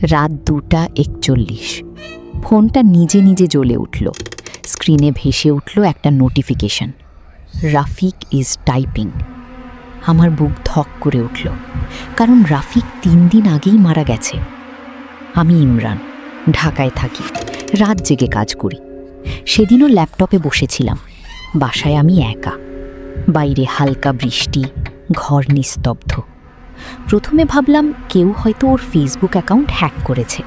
রাত 2:41। ফোনটা নিজে নিজে জ্বলে উঠল। স্ক্রিনে ভেসে উঠল একটা নোটিফিকেশন, রাফিক ইজ টাইপিং। আমার বুক ধক করে উঠল, কারণ রাফিক 3 দিন আগেই মারা গেছে। আমি ইমরান, ঢাকায় থাকি, রাত জেগে কাজ করি। সেদিনও ল্যাপটপে বসেছিলাম। বাসায় আমি একা, বাইরে হালকা বৃষ্টি, ঘর নিস্তব্ধ। প্রথমে ভাবলাম কেউ হয়তো ওর ফেসবুক অ্যাকাউন্ট হ্যাক করেছে,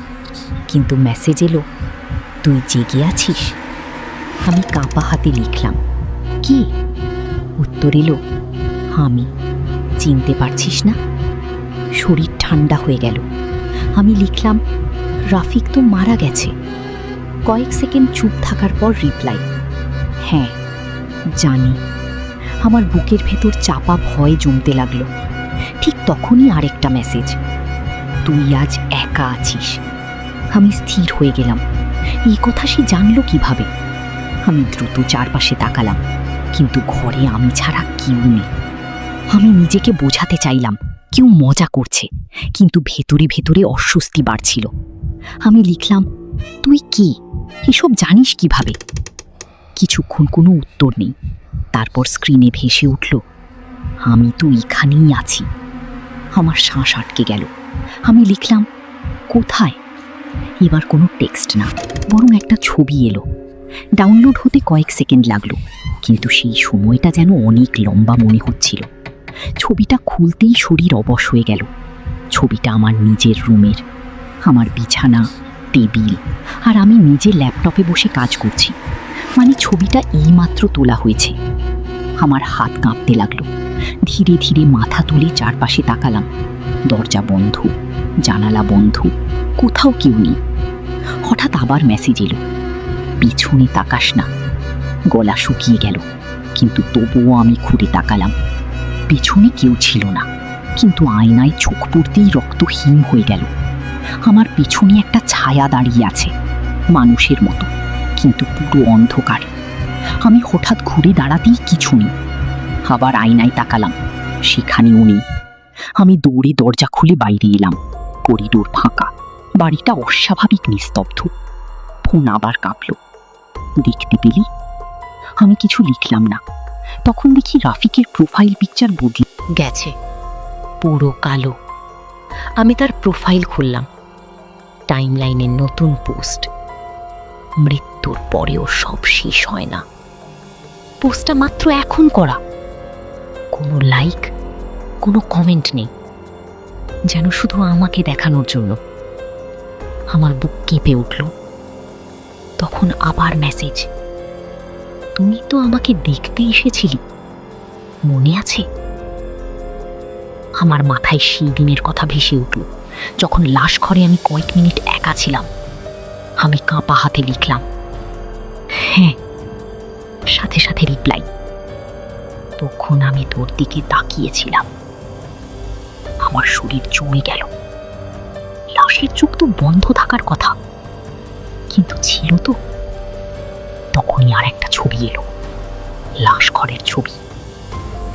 কিন্তু মেসেজ এলো, তুই জেগে আছিস। আমি কাঁপা হাতে লিখলাম, কি? উত্তর এলো, আমি। চিনতে পারছিস না? শরীর ঠান্ডা হয়ে গেল। আমি লিখলাম, রাফিক তো মারা গেছে। কয়েক সেকেন্ড চুপ থাকার পর রিপ্লাই, হ্যাঁ জানি। আমার বুকের ভেতর চাপা ভয় জমতে লাগলো। ঠিক তখনই আরেকটা মেসেজ, তুই আজ একা আছিস। আমি স্থির হয়ে গেলাম, এই কথা সে জানলো কিভাবে? আমি দ্রুত চারপাশে তাকালাম, কিন্তু ঘরে আমি ছাড়া কেউ নেই। আমি নিজেকে বোঝাতে চাইলাম কেউ মজা করছে, কিন্তু ভেতরে ভেতরে অস্বস্তি বাড়ছিল। আমি লিখলাম, তুই কি, এসব জানিস কিভাবে? কিছুক্ষণ কোনো উত্তর নেই। তারপর স্ক্রিনে ভেসে উঠল, আমি তো এখানেই আছি। আমার শ্বাস আটকে গেল। আমি লিখলাম, কোথায়? এবার কোনো টেক্সট না, বরং একটা ছবি এলো। ডাউনলোড হতে কয়েক সেকেন্ড লাগলো, কিন্তু সেই সময়টা যেন অনেক লম্বা মনে হচ্ছিল। ছবিটা খুলতেই শরীর অবশ হয়ে গেল। ছবিটা আমার নিজের রুমের, আমার বিছানা, টেবিল, আর আমি নিজে ল্যাপটপে বসে কাজ করছি। মানে ছবিটা এইমাত্র তোলা হয়েছে। আমার হাত কাঁপতে লাগলো। ধীরে ধীরে মাথা তুলে চারপাশে তাকালাম। দরজা বন্ধ, জানালা বন্ধ, কোথাও কেউ নেই। হঠাৎ আবার মেসেজ এলো, পিছনে তাকাস না। গলা শুকিয়ে গেল, কিন্তু তবুও আমি ঘুরে তাকালাম। পিছনে কেউ ছিল না, কিন্তু আয়নায় চোখ পড়তেই রক্ত হিম হয়ে গেল। আমার পিছনে একটা ছায়া দাঁড়িয়ে আছে, মানুষের মতো, কিন্তু পুরো অন্ধকার। আমি হঠাৎ ঘুরে দাঁড়াতেই কিছু নেই। আবার আয়নায় তাকালাম, সেখানেও নেই। আমি দৌড়ে দরজা খুলে বাইরে এলাম। করিডোর ফাঁকা, বাড়িটা অস্বাভাবিক নিস্তব্ধ। ফোন আবার কাঁপলো, দেখতে পেলি? আমি কিছু লিখলাম না। তখন দেখি রাফিকের প্রোফাইল পিকচার বদলে গেছে, পুরো কালো। আমি তার প্রোফাইল খুললাম। টাইমলাইনের নতুন পোস্ট, মৃত্যুর পরেও সব শেষ হয় না। পোস্টটা মাত্র এখন করা, কোনো লাইক, কোনো কমেন্ট নেই, যেন শুধু আমাকে দেখানোর জন্য। আমার বুক কেঁপে উঠল। তখন আবার মেসেজ, তুই তো আমাকে দেখতে এসেছিলি, মনে আছে? আমার মাথায় সেই দিনের কথা ভেসে উঠল, যখন লাশ ঘরে আমি কয়েক মিনিট একা ছিলাম। আমি কাঁপা হাতে লিখলাম, হ্যাঁ, সাথে সাথে রিপ্লাই, তখন আমি তোর দিকে তাকিয়েছিলাম। আমার শরীর জমে গেল। লাশের চোখ তো বন্ধ থাকার কথা, কিন্তু ছিল তো। তখনই আর একটা ছবি এলো, লাশ ঘরের ছবি।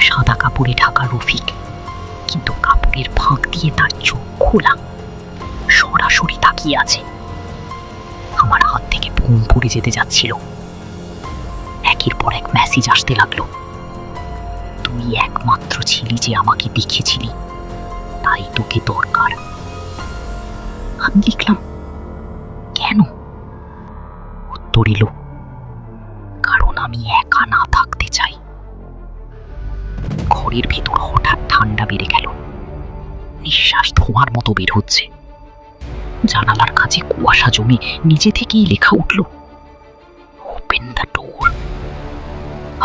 সাদা কাপড়ে ঢাকা রফিক, কিন্তু কাপড়ের ফাঁক দিয়ে তার চোখ খোলা, সরাসরি তাকিয়ে আছে। আমার হাত থেকে ঘুম পড়ে যেতে যাচ্ছিল। একের পর এক মেসেজ আসতে লাগলো, তুই একমাত্র ছিলি যে আমাকে দেখেছিলি, তাই তোকে দরকার। আমি লিখলাম, কেন? উত্তর এলো, কারণ আমি একা না থাকতে চাই। ঘরের ভেতর হঠাৎ ঠান্ডা বেড়ে গেল। নিঃশ্বাস ধোঁয়ার মতো বের হচ্ছে। জানালার কাছে কুয়াশা জমে নিজে থেকেই লেখা উঠল, ওপেন দ্য ডোর।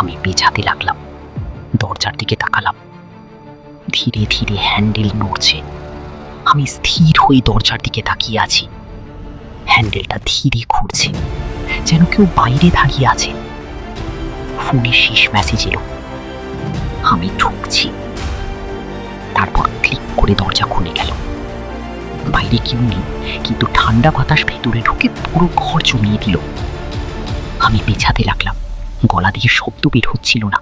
আমি পেছাতে লাগলাম, দরজার দিকে তাকালাম। ধীরে ধীরে হ্যান্ডেল নড়ছে। আমি স্থির হয়ে দরজার দিকে তাকিয়ে আছি। হ্যান্ডেলটা ধীরে ঘুরছে, যেন কেউ বাইরে দাঁড়িয়ে আছে। ফোনে শেষ মেসেজ এলো, আমি ঢুকছি। তারপর ক্লিক করে দরজা খুলে গেল। বাইরে কেউ নেই, কিন্তু ঠান্ডা বাতাস ভেতরে ঢুকে পুরো ঘর জমিয়ে দিল। আমি পেছাতে লাগলাম, গলা দিয়ে শব্দ বের হচ্ছিল না।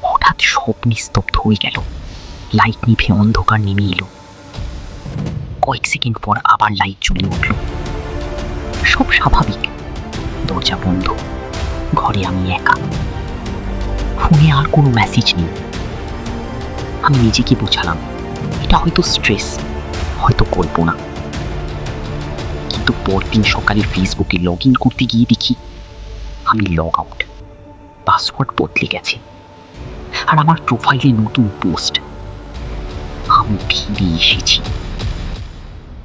হঠাৎ সব নিস্তব্ধ হয়ে গেল। লাইট নিভে অন্ধকার নেমে এলো। কয়েক সেকেন্ড পর আবার লাইট জ্বলে উঠল। সব স্বাভাবিক, দরজা বন্ধ, ঘরে আমি একা, ফোনে আর কোনো মেসেজ নেই। আমি নিজেকে বোঝালাম এটা হয়তো স্ট্রেস, হয়তো কল্পনা। কিন্তু পরদিন সকালে ফেসবুকে লগ ইন করতে গিয়ে দেখি আমি লগ আউট, পাসওয়ার্ড বদলে গেছে, আর আমার প্রোফাইলে নতুন পোস্ট, আমি ফিরে এসেছি।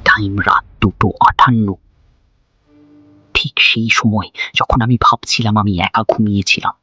টাইম রাত 2:58। ঠিক সেই সময় যখন আমি ভাবছিলাম আমি একা ঘুমিয়েছিলাম,